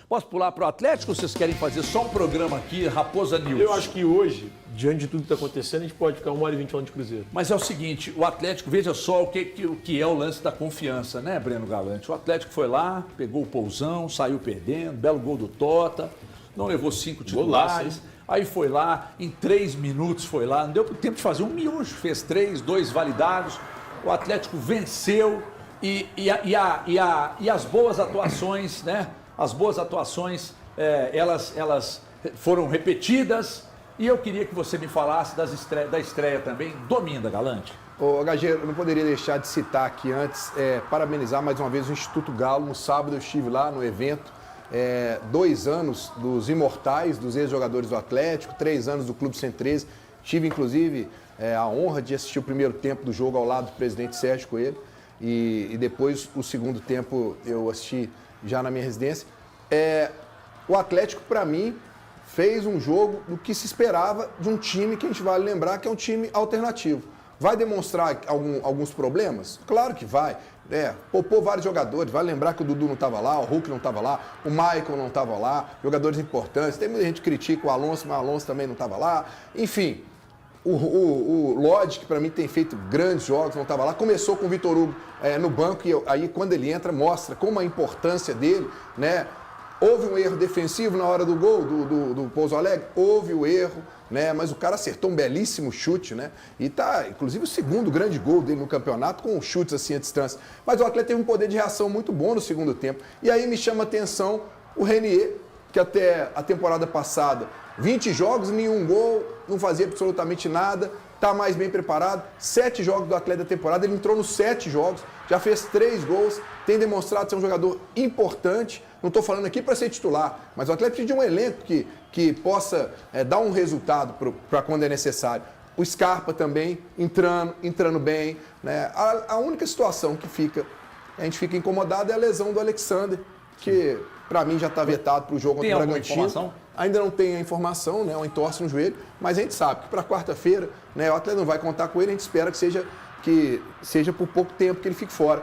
Posso pular para o Atlético ou vocês querem fazer só um programa aqui, Raposa News? Eu acho que hoje, diante de tudo que está acontecendo, a gente pode ficar 1h20 falando de Cruzeiro. Mas é o seguinte, o Atlético, veja só o que é o lance da confiança, né, Breno Galante? O Atlético foi lá, pegou o Pousão, saiu perdendo, belo gol do Tota, não levou 5 titulares. Golaço, aí foi lá, em 3 minutos foi lá, não deu tempo de fazer um miojo, fez 3, 2 validados. O Atlético venceu e as boas atuações, né? As boas atuações, elas foram repetidas. E eu queria que você me falasse da estreia também do Minda, Galante. Ô, HG, eu não poderia deixar de citar aqui antes, parabenizar mais uma vez o Instituto Galo. No sábado eu estive lá no evento, 2 anos dos imortais, dos ex-jogadores do Atlético, 3 anos do Clube 113. Tive, inclusive, a honra de assistir o primeiro tempo do jogo ao lado do presidente Sérgio Coelho. E depois, o segundo tempo, eu assisti já na minha residência. O Atlético, para mim, fez um jogo do que se esperava de um time que a gente vai lembrar que é um time alternativo. Vai demonstrar alguns problemas? Claro que vai. Poupou vários jogadores, vai lembrar que o Dudu não estava lá, o Hulk não estava lá, o Michael não estava lá, jogadores importantes. Tem muita gente que critica o Alonso, mas o Alonso também não estava lá. Enfim, o Lodge, que para mim tem feito grandes jogos, não estava lá. Começou com o Vitor Hugo no banco e aí quando ele entra mostra como a importância dele, né? Houve um erro defensivo na hora do gol do Pouso Alegre? Houve o erro, né? Mas o cara acertou um belíssimo chute, né? E tá, inclusive, o segundo grande gol dele no campeonato com chutes assim à distância. Mas o Atlético teve um poder de reação muito bom no segundo tempo. E aí me chama a atenção o Renier, que até a temporada passada, 20 jogos, nenhum gol, não fazia absolutamente nada, está mais bem preparado. 7 jogos do Atlético da temporada, ele entrou nos 7 jogos, já fez 3 gols, tem demonstrado ser um jogador importante. Não estou falando aqui para ser titular, mas o Atlético precisa de um elenco que possa dar um resultado para quando é necessário. O Scarpa também entrando bem, né? A única situação que a gente fica incomodado é a lesão do Alexander, que para mim já está vetado para o jogo contra o Bragantino. Ainda não tem a informação, né? Um entorse no joelho, mas a gente sabe que para quarta-feira, né, o Atlético não vai contar com ele, a gente espera que seja por pouco tempo que ele fique fora.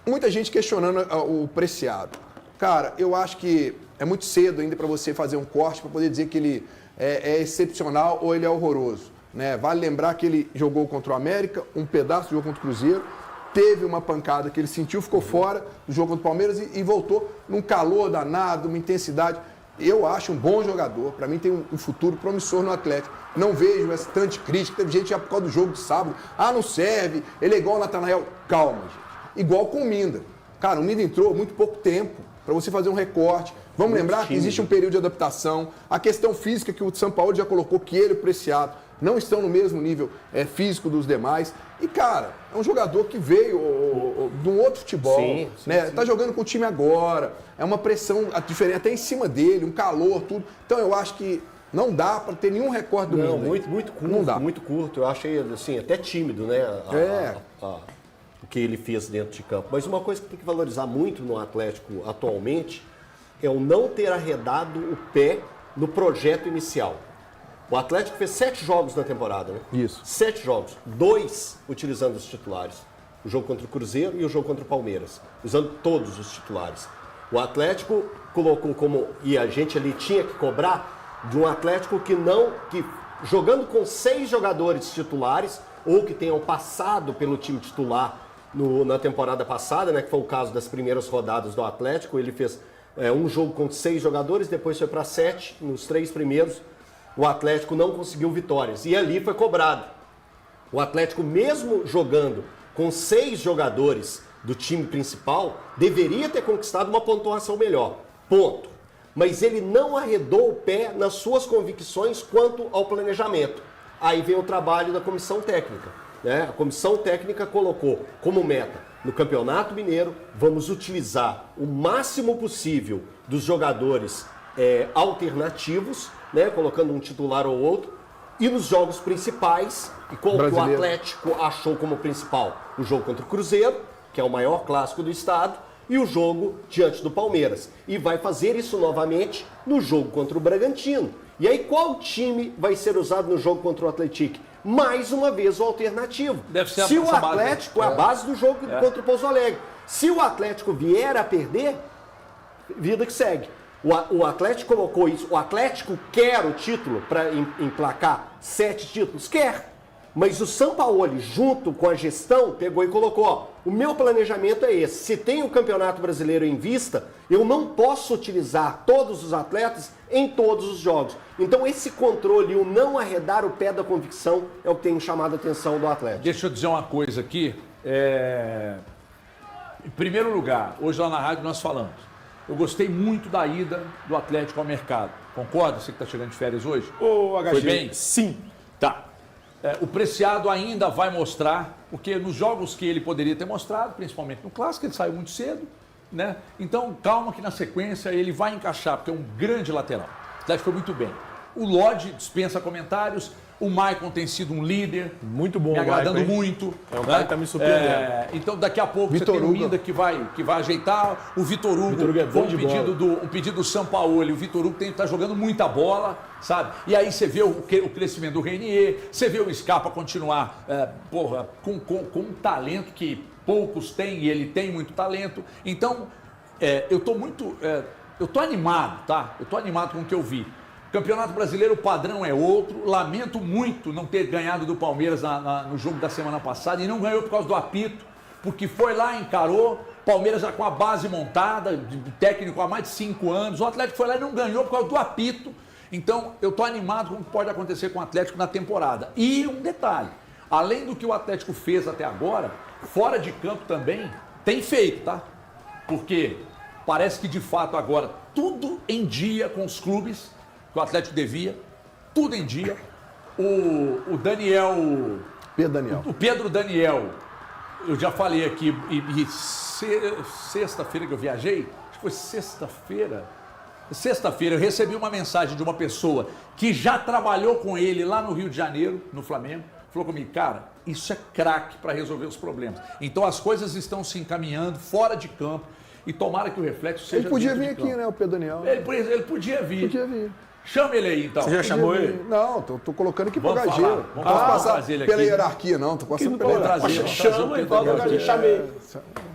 Muita gente questionando o Preciado. Cara, eu acho que é muito cedo ainda para você fazer um corte para poder dizer que ele é excepcional ou ele é horroroso, né? Vale lembrar que ele jogou contra o América, um pedaço do jogo contra o Cruzeiro, teve uma pancada que ele sentiu, ficou fora do jogo contra o Palmeiras e voltou num calor danado, uma intensidade. Eu acho um bom jogador, para mim tem um futuro promissor no Atlético. Não vejo essa tanta crítica, teve gente já por causa do jogo de sábado, não serve, ele é igual o Natanael. Calma, gente. Igual com o Minda. Cara, o Minda entrou há muito pouco tempo para você fazer um recorte. Vamos lembrar que existe um período de adaptação. A questão física que o São Paulo já colocou, que ele e o Preciado não estão no mesmo nível físico dos demais. E, cara, é um jogador que veio de um outro futebol, né? Tá jogando com o time agora, é uma pressão diferente, até em cima dele, um calor, tudo. Então, eu acho que não dá para ter nenhum recorde do Minda. Muito curto, não dá. Muito curto. Eu achei, assim, até tímido, né? O que ele fez dentro de campo. Mas uma coisa que tem que valorizar muito no Atlético atualmente é o não ter arredado o pé no projeto inicial. O Atlético fez 7 jogos na temporada, né? Isso. 7 jogos. 2 utilizando os titulares. O jogo contra o Cruzeiro e o jogo contra o Palmeiras. Usando todos os titulares. O Atlético colocou como... E a gente ali tinha que cobrar de um Atlético que jogando com 6 jogadores titulares ou que tenham passado pelo time titular na temporada passada, né, que foi o caso das primeiras rodadas do Atlético. Ele fez um jogo com 6 jogadores, depois foi para 7, nos 3 primeiros o Atlético não conseguiu vitórias, e ali foi cobrado. O Atlético, mesmo jogando com 6 jogadores do time principal, deveria ter conquistado uma pontuação melhor, ponto. Mas ele não arredou o pé nas suas convicções quanto ao planejamento. Aí vem o trabalho da comissão técnica, né? A comissão técnica colocou como meta, no Campeonato Mineiro, vamos utilizar o máximo possível dos jogadores alternativos, né? Colocando um titular ou outro, e nos jogos principais, e qual que o Atlético achou como principal? O jogo contra o Cruzeiro, que é o maior clássico do estado, e o jogo diante do Palmeiras. E vai fazer isso novamente no jogo contra o Bragantino. E aí qual time vai ser usado no jogo contra o Atlético? Mais uma vez o alternativo. Deve ser Se o Atlético, a base do jogo contra o Pouso Alegre. Se o Atlético vier a perder, vida que segue. O Atlético colocou isso, o Atlético quer o título para emplacar 7 títulos? Quer. Mas o Sampaoli, junto com a gestão, pegou e colocou, ó, o meu planejamento é esse. Se tem o Campeonato Brasileiro em vista, eu não posso utilizar todos os atletas em todos os jogos. Então esse controle, o não arredar o pé da convicção, é o que tem chamado a atenção do Atlético. Deixa eu dizer uma coisa aqui. Em primeiro lugar, hoje lá na rádio nós falamos, eu gostei muito da ida do Atlético ao mercado. Concorda? Você que está chegando de férias hoje? Ô, HG, Foi bem? sim. Tá. O Preciado ainda vai mostrar, porque nos jogos que ele poderia ter mostrado, principalmente no Clássico, ele saiu muito cedo, né? Então, calma que na sequência ele vai encaixar, porque é um grande lateral. O Atlético foi muito bem. O Lodge dispensa comentários, o Maicon tem sido um líder, muito bom, me agradando Maicon, muito. É um cara que tá me surpreendendo. Então, daqui a pouco Vitor você tem o Hugo. Minda que vai ajeitar. O Vitor Hugo, é bom de bola. um pedido do Sampaoli. O Vitor Hugo tá jogando muita bola, sabe? E aí você vê o crescimento do Renier, você vê o Scarpa continuar com um talento que poucos têm, e ele tem muito talento. Então, eu tô animado, tá? Eu tô animado com o que eu vi. Campeonato Brasileiro, o padrão é outro. Lamento muito não ter ganhado do Palmeiras no jogo da semana passada, e não ganhou por causa do apito, porque foi lá, encarou. Palmeiras já com a base montada, de técnico há mais de 5 anos. O Atlético foi lá e não ganhou por causa do apito. Então, eu estou animado com o que pode acontecer com o Atlético na temporada. E um detalhe, além do que o Atlético fez até agora, fora de campo também, tem feito, tá? Porque parece que de fato agora tudo em dia com os clubes que o Atlético devia, tudo em dia. O Daniel... Pedro Daniel. O Pedro Daniel, eu já falei aqui, sexta-feira que eu viajei, acho que foi sexta-feira, eu recebi uma mensagem de uma pessoa que já trabalhou com ele lá no Rio de Janeiro, no Flamengo, falou comigo, cara, isso é craque para resolver os problemas. Então as coisas estão se encaminhando fora de campo e tomara que o reflexo seja Ele podia dentro vir de aqui, campo. né, o Pedro Daniel. Ele podia vir. Podia vir. Chama ele aí, então. Você já chamou Podia ele? vir. Não, tô colocando aqui pro Vamos HG. falar, Não vamos posso falar, passar trazer ele pela aqui. hierarquia, não. Tô passando pela Vamos hierarquia. trazer, Chama e fala que eu chamei.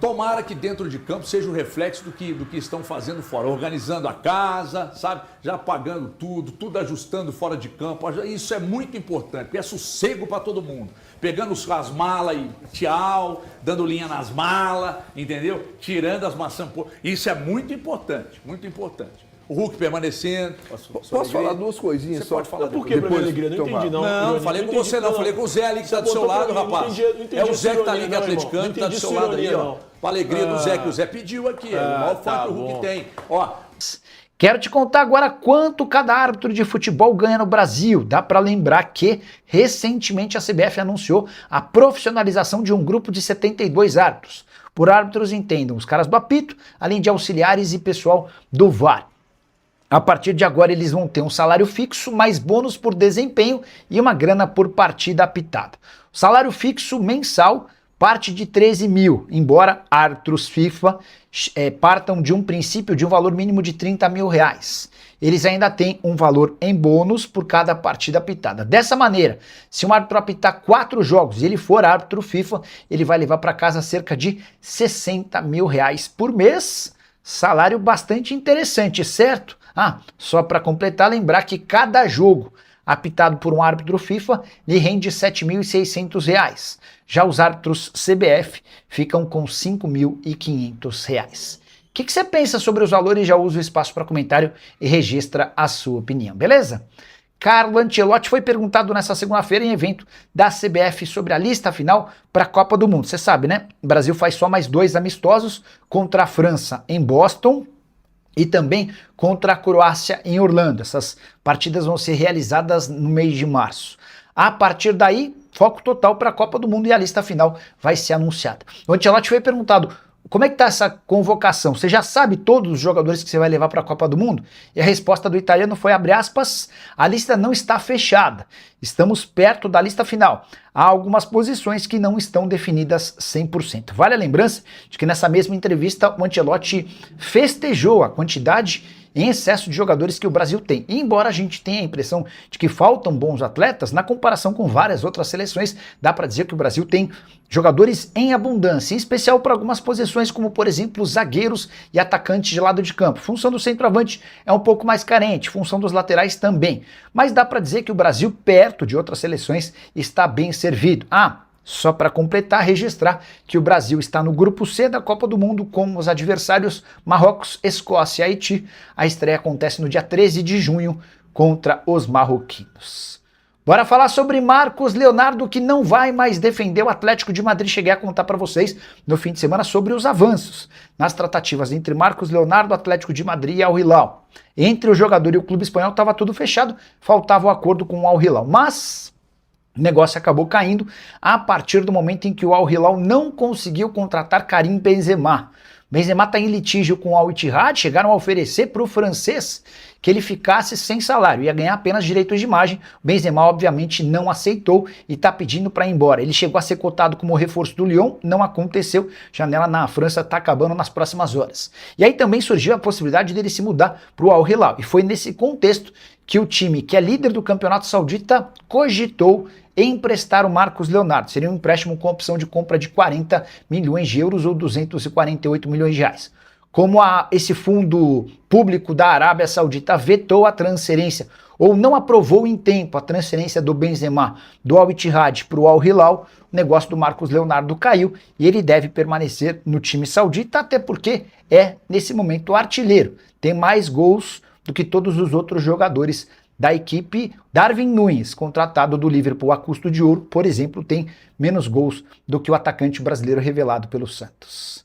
Tomara que dentro de campo seja o reflexo do que estão fazendo fora, organizando a casa, sabe? Já pagando tudo ajustando fora de campo. Isso é muito importante, porque é sossego para todo mundo. Pegando as malas e tchau, dando linha nas malas, entendeu? Tirando as maçãs. Isso é muito importante, muito importante. O Hulk permanecendo. Posso falar duas coisinhas Você só? pode falar Por que, Depois Bruno Alegria? Não tomar. entendi, não. Não, Irônia. falei com entendi, você não, falei com o Zé ali que está do seu botou lado, pra mim, rapaz. não entendi É o Zé que está ali ironia, que é não, atleticano, irmão. que está do Não seu entendi lado ali, ironia, ó. não. Pra alegria do Zé, que o Zé pediu aqui. É o maior fã tá que o Hulk bom. tem. Ó, Quero te contar agora quanto cada árbitro de futebol ganha no Brasil. Dá para lembrar que, recentemente, a CBF anunciou a profissionalização de um grupo de 72 árbitros. Por árbitros entendam os caras do apito, além de auxiliares e pessoal do VAR. A partir de agora eles vão ter um salário fixo, mais bônus por desempenho e uma grana por partida apitada. O salário fixo mensal parte de 13 mil, embora árbitros FIFA partam de um princípio de um valor mínimo de 30 mil reais. Eles ainda têm um valor em bônus por cada partida apitada. Dessa maneira, se um árbitro apitar 4 jogos e ele for árbitro FIFA, ele vai levar para casa cerca de 60 mil reais por mês. Salário bastante interessante, certo? Só para completar, lembrar que cada jogo apitado por um árbitro FIFA lhe rende R$ 7.600. Já os árbitros CBF ficam com R$ 5.500. O que você pensa sobre os valores? Já usa o espaço para comentário e registra a sua opinião, beleza? Carlo Ancelotti foi perguntado nessa segunda-feira em evento da CBF sobre a lista final para a Copa do Mundo. Você sabe, né? O Brasil faz só mais 2 amistosos contra a França em Boston e também contra a Croácia em Orlando. Essas partidas vão ser realizadas no mês de março. A partir daí, foco total para a Copa do Mundo e a lista final vai ser anunciada. O Ancelotti foi perguntado: como é que está essa convocação? Você já sabe todos os jogadores que você vai levar para a Copa do Mundo? E a resposta do italiano foi, abre aspas, a lista não está fechada. Estamos perto da lista final. Há algumas posições que não estão definidas 100%. Vale a lembrança de que nessa mesma entrevista o Ancelotti festejou a quantidade em excesso de jogadores que o Brasil tem. E embora a gente tenha a impressão de que faltam bons atletas, na comparação com várias outras seleções, dá para dizer que o Brasil tem jogadores em abundância, em especial para algumas posições, como por exemplo zagueiros e atacantes de lado de campo. Função do centroavante é um pouco mais carente, função dos laterais também. Mas dá para dizer que o Brasil, perto de outras seleções, está bem servido. Só para completar, registrar que o Brasil está no grupo C da Copa do Mundo com os adversários Marrocos, Escócia e Haiti. A estreia acontece no dia 13 de junho contra os marroquinos. Bora falar sobre Marcos Leonardo, que não vai mais defender o Atlético de Madrid. Cheguei a contar para vocês no fim de semana sobre os avanços nas tratativas entre Marcos Leonardo, Atlético de Madrid e Al Hilal. Entre o jogador e o clube espanhol estava tudo fechado, faltava o acordo com o Al Hilal. Mas o negócio acabou caindo a partir do momento em que o Al Hilal não conseguiu contratar Karim Benzema. Benzema está em litígio com o Al Ittihad, chegaram a oferecer para o francês que ele ficasse sem salário, ia ganhar apenas direitos de imagem. O Benzema obviamente não aceitou e está pedindo para ir embora. Ele chegou a ser cotado como reforço do Lyon, não aconteceu, janela na França está acabando nas próximas horas. E aí também surgiu a possibilidade dele se mudar para o Al Hilal, e foi nesse contexto que o time, que é líder do campeonato saudita, cogitou emprestar o Marcos Leonardo. Seria um empréstimo com opção de compra de 40 milhões de euros ou 248 milhões de reais. Como esse fundo público da Arábia Saudita vetou a transferência ou não aprovou em tempo a transferência do Benzema do Al Ittihad para o Al Hilal, o negócio do Marcos Leonardo caiu e ele deve permanecer no time saudita, até porque é, nesse momento, o artilheiro. Tem mais gols do que todos os outros jogadores da equipe. Darwin Núñez, contratado do Liverpool a custo de ouro, por exemplo, tem menos gols do que o atacante brasileiro revelado pelo Santos.